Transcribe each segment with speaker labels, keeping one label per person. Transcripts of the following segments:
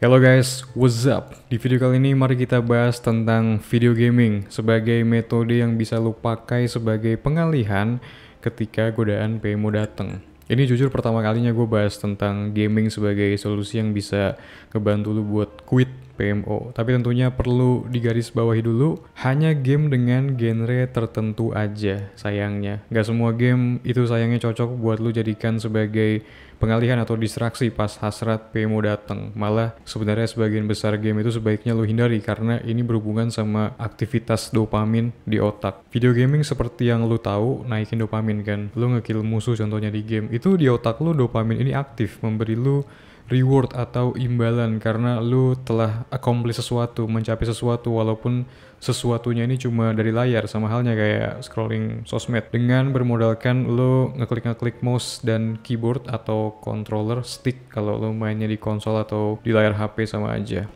Speaker 1: Halo guys, what's up? Di video kali ini mari kita bahas tentang video gaming sebagai metode yang bisa lo pakai sebagai pengalihan ketika godaan PMO datang. Ini jujur pertama kalinya gue bahas tentang gaming sebagai solusi yang bisa ngebantu lo buat quit PMO. Tapi tentunya perlu digarisbawahi dulu, hanya game dengan genre tertentu aja sayangnya. Gak semua game itu sayangnya cocok buat lo jadikan sebagai pengalihan atau distraksi pas hasrat PMO datang. Malah sebenarnya sebagian besar game itu sebaiknya lo hindari karena ini berhubungan sama aktivitas dopamin di otak. Video gaming seperti yang lo tahu naikin dopamin kan. Lo ngekill musuh contohnya di game. Itu di otak lo dopamin ini aktif memberi lo reward atau imbalan karena lu telah accomplish sesuatu, mencapai sesuatu walaupun sesuatunya ini cuma dari layar, sama halnya kayak scrolling sosmed. Dengan bermodalkan lu ngeklik mouse dan keyboard atau controller stick kalau lu mainnya di konsol atau di layar HP sama aja.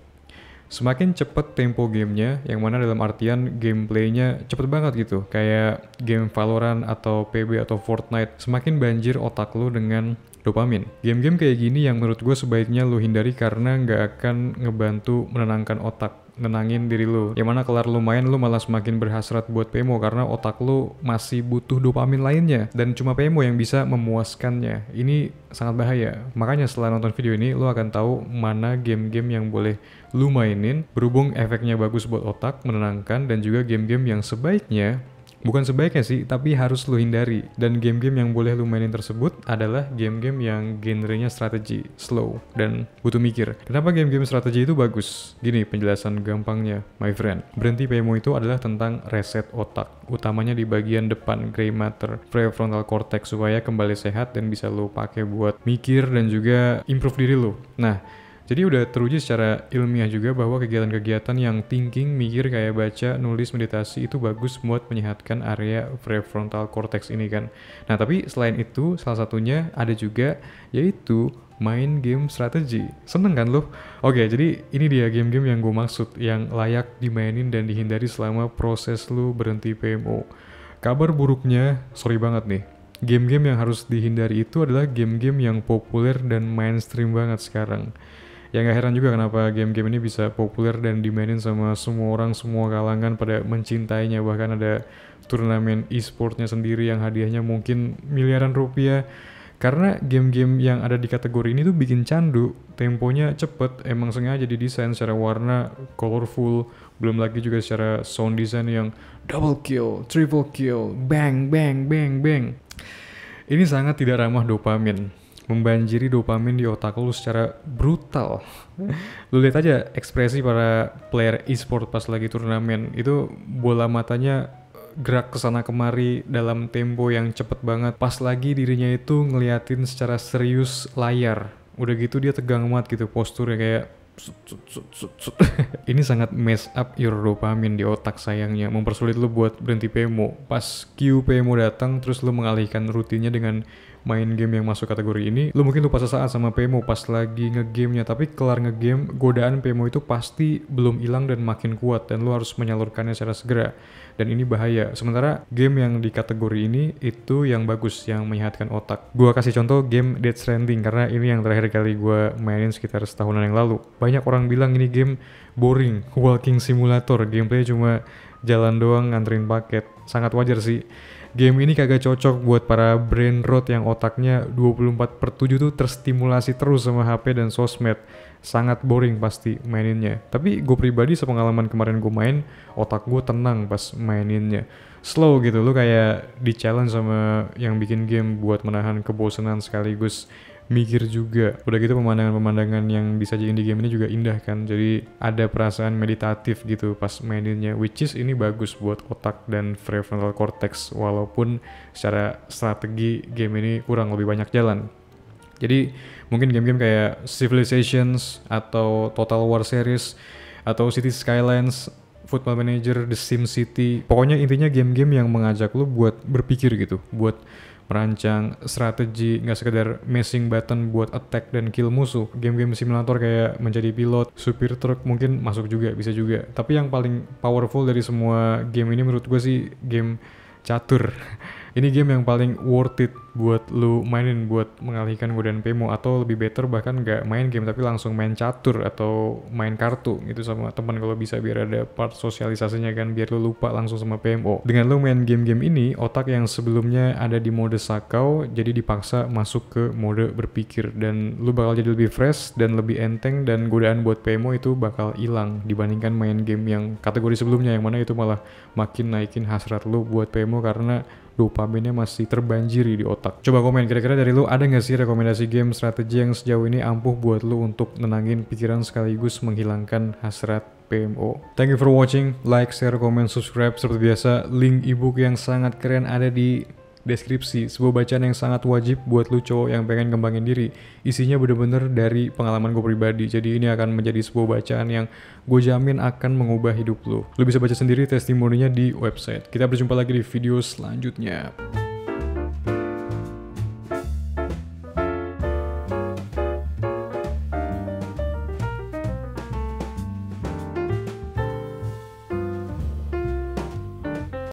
Speaker 1: Semakin cepet tempo gamenya, yang mana dalam artian gameplaynya cepet banget gitu, kayak game Valorant atau PB atau Fortnite, semakin banjir otak lu dengan dopamin. Game-game kayak gini yang menurut gue sebaiknya lu hindari karena nggak akan ngebantu menenangkan otak, nenangin diri lu. Yang mana kelar lu main, lu malah semakin berhasrat buat PMO karena otak lu masih butuh dopamin lainnya. Dan cuma PMO yang bisa memuaskannya. Ini sangat bahaya. Makanya setelah nonton video ini, lu akan tahu mana game-game yang boleh lu mainin. Berhubung efeknya bagus buat otak, menenangkan, dan juga game-game yang sebaiknya, bukan sebaiknya sih, tapi harus lu hindari. Dan game-game yang boleh lu mainin tersebut adalah game-game yang genrenya strategi, slow, dan butuh mikir. Kenapa game-game strategi itu bagus? Gini penjelasan gampangnya, my friend. Berhenti PMO itu adalah tentang reset otak, utamanya di bagian depan gray matter, prefrontal cortex, supaya kembali sehat dan bisa lu pakai buat mikir dan juga improve diri lu. Nah, jadi udah teruji secara ilmiah juga bahwa kegiatan-kegiatan yang thinking, mikir kayak baca, nulis, meditasi itu bagus buat menyehatkan area prefrontal cortex ini kan. Nah tapi selain itu salah satunya ada juga yaitu main game strategi. Seneng kan lo? Oke, jadi ini dia game-game yang gue maksud yang layak dimainin dan dihindari selama proses lo berhenti PMO. Kabar buruknya, sorry banget nih. Game-game yang harus dihindari itu adalah game-game yang populer dan mainstream banget sekarang. Ya gak heran juga kenapa game-game ini bisa populer dan dimainin sama semua orang, semua kalangan pada mencintainya. Bahkan ada turnamen e-sportnya sendiri yang hadiahnya mungkin miliaran rupiah. Karena game-game yang ada di kategori ini tuh bikin candu, temponya cepet, emang sengaja didesain secara warna, colorful, belum lagi juga secara sound design yang double kill, triple kill, bang, bang, bang, bang. Ini sangat tidak ramah dopamin, membanjiri dopamin di otak lu secara brutal. Lu lihat aja ekspresi para player e-sport pas lagi turnamen, itu bola matanya gerak kesana kemari dalam tempo yang cepet banget. Pas lagi dirinya itu ngeliatin secara serius layar, udah gitu dia tegang banget gitu posturnya kayak ini sangat mess up your dopamin di otak sayangnya, mempersulit lu buat berhenti PMO. Pas Q PMO datang terus lu mengalihkan rutinnya dengan main game yang masuk kategori ini, lu mungkin lupa sesaat sama PMO pas lagi ngegamenya, tapi kelar ngegame, godaan PMO itu pasti belum hilang dan makin kuat dan lu harus menyalurkannya secara segera. Dan ini bahaya. Sementara game yang di kategori ini itu yang bagus, yang menyehatkan otak. Gua kasih contoh game Death Stranding karena ini yang terakhir kali gua mainin sekitar setahunan yang lalu. Banyak orang bilang ini game boring, walking simulator, gameplay cuma jalan doang nganterin paket. Sangat wajar sih. Game ini kagak cocok buat para brain rot yang otaknya 24/7 tuh terstimulasi terus sama HP dan sosmed. Sangat boring pasti maininnya. Tapi gue pribadi sepengalaman kemarin gue main, otak gue tenang pas maininnya. Slow gitu, lu kayak di challenge sama yang bikin game buat menahan kebosanan sekaligus mikir juga. Udah gitu pemandangan-pemandangan yang disajiin di game ini juga indah kan. Jadi ada perasaan meditatif gitu pas maininnya, which is ini bagus buat otak dan prefrontal cortex walaupun secara strategi game ini kurang lebih banyak jalan. Jadi mungkin game-game kayak Civilizations atau Total War Series atau City Skylines, Football Manager, The Sims City, pokoknya intinya game-game yang mengajak lu buat berpikir gitu, buat merancang strategi, nggak sekedar mashing button buat attack dan kill musuh. Game-game simulator kayak menjadi pilot, supir truk mungkin masuk juga, bisa juga. Tapi yang paling powerful dari semua game ini menurut gue sih game catur. Ini game yang paling worth it buat lu mainin buat mengalihkan godaan PMO, atau lebih better bahkan nggak main game tapi langsung main catur atau main kartu gitu sama teman kalau bisa, biar ada part sosialisasinya kan, biar lu lupa langsung sama PMO. Dengan lu main game-game ini, otak yang sebelumnya ada di mode sakau jadi dipaksa masuk ke mode berpikir, dan lu bakal jadi lebih fresh dan lebih enteng, dan godaan buat PMO itu bakal hilang dibandingkan main game yang kategori sebelumnya, yang mana itu malah makin naikin hasrat lu buat PMO karena dopaminnya masih terbanjiri di otak. Coba komen kira-kira dari lu ada nggak sih rekomendasi game strategi yang sejauh ini ampuh buat lu untuk nenangin pikiran sekaligus menghilangkan hasrat PMO. Thank you for watching, like, share, comment, subscribe. Seperti biasa, link ebook yang sangat keren ada di deskripsi. Sebuah bacaan yang sangat wajib buat lu cowok yang pengen kembangin diri. Isinya bener-bener dari pengalaman gue pribadi, jadi ini akan menjadi sebuah bacaan yang gue jamin akan mengubah hidup lu. Lu bisa baca sendiri testimoninya di website. Kita berjumpa lagi di video selanjutnya.